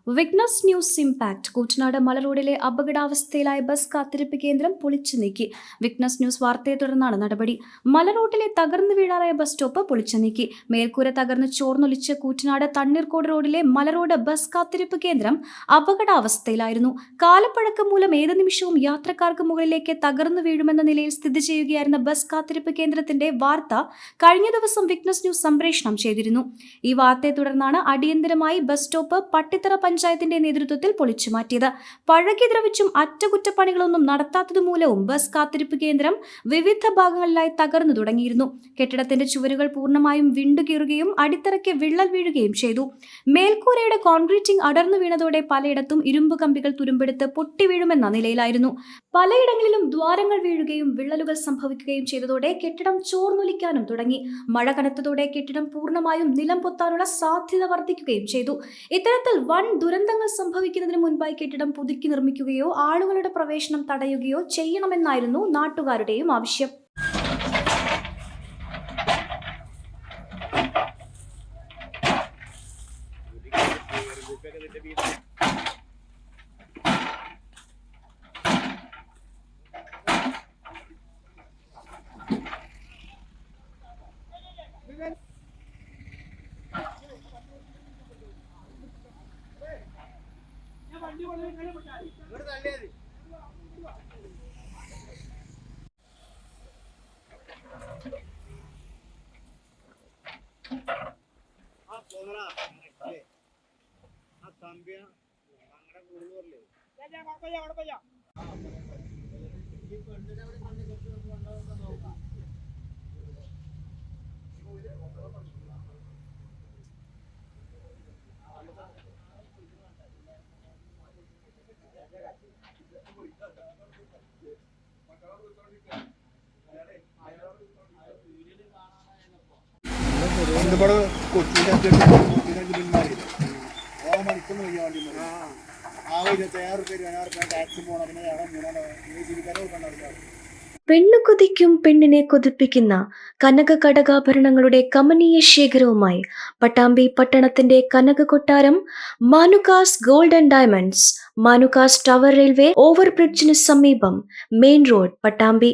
വിഗ്നസ് news impact Koottanad മല റോഡിലെ അപകടാവസ്ഥയിലായ bus കാത്തിരിപ്പ് കേന്ദ്രം പൊളിച്ചു നീക്കി. വിഗ്നസ് ന്യൂസ് വാർത്തയെ തുടർന്നാണ് നടപടി. മല റോഡിലെ തകർന്നു വീഴാറായ ബസ് സ്റ്റോപ്പ് പൊളിച്ചു നീക്കി. മേൽക്കൂര തകർന്ന് ചോർന്നൊലിച്ച് കൂറ്റനാട് തണ്ണീർക്കോട് റോഡിലെ മല റോഡ് ബസ് കാത്തിരിപ്പ് കേന്ദ്രം അപകടാവസ്ഥയിലായിരുന്നു. കാലപ്പഴക്കം മൂലം ഏത് നിമിഷവും യാത്രക്കാർക്ക് മുകളിലേക്ക് തകർന്നു വീഴുമെന്ന നിലയിൽ സ്ഥിതി ചെയ്യുകയായിരുന്ന ബസ് കാത്തിരിപ്പ് കേന്ദ്രത്തിന്റെ വാർത്ത കഴിഞ്ഞ ദിവസം വിഗ്നസ് ന്യൂസ് സംപ്രേഷണം ചെയ്തിരുന്നു. ഈ വാർത്തയെ തുടർന്നാണ് അടിയന്തരമായി ബസ് സ്റ്റോപ്പ് പട്ടിത്തറ പഞ്ചായത്തിന്റെ നേതൃത്വത്തിൽ പൊളിച്ചു മാറ്റിയത്. പഴകി ദ്രവിച്ചും അറ്റകുറ്റപ്പണികളൊന്നും നടത്താത്തതുമൂലവും ബസ് കാത്തിരിപ്പ് കേന്ദ്രം വിവിധ ഭാഗങ്ങളിലായി തകർന്നു തുടങ്ങിയിരുന്നു. കെട്ടിടത്തിന്റെ ചുവരുകൾ പൂർണ്ണമായും വിണ്ടുകീറുകയും അടിത്തറയ്ക്ക് വിള്ളൽ വീഴുകയും ചെയ്തു. മേൽക്കൂരയുടെ കോൺക്രീറ്റിംഗ് അടർന്നു വീണതോടെ പലയിടത്തും ഇരുമ്പ് കമ്പികൾ തുരുമ്പെടുത്ത് പൊട്ടി വീഴുമെന്ന നിലയിലായിരുന്നു. പലയിടങ്ങളിലും ദ്വാരങ്ങൾ വീഴുകയും വിള്ളലുകൾ സംഭവിക്കുകയും ചെയ്തതോടെ കെട്ടിടം ചോർന്നൊലിക്കാനും തുടങ്ങി. മഴ കനത്തതോടെ കെട്ടിടം പൂർണ്ണമായും നിലം പൊത്താനുള്ള സാധ്യത വർദ്ധിക്കുകയും ചെയ്തു. ഇത്തരത്തിൽ വൻ ദുരന്തങ്ങൾ സംഭവിക്കുന്നതിന് മുൻപായി കെട്ടിടം പുതുക്കി നിർമ്മിക്കുകയോ ആളുകളുടെ പ്രവേശനം തടയുകയോ ചെയ്യണമെന്നായിരുന്നു നാട്ടുകാരുടെയും ആവശ്യം. പെണ്ണു കൊതിക്കും പെണ്ണിനെ കൊതിപ്പിക്കുന്ന കനക കടകാഭരണങ്ങളുടെ കമനീയ ശേഖരവുമായി പട്ടാമ്പി പട്ടണത്തിന്റെ കനക കൊട്ടാരം Manukas gold and diamonds, Manukas tower railway ഓവർബ്രിഡ്ജിന് സമീപം, മെയിൻ റോഡ്, പട്ടാമ്പി.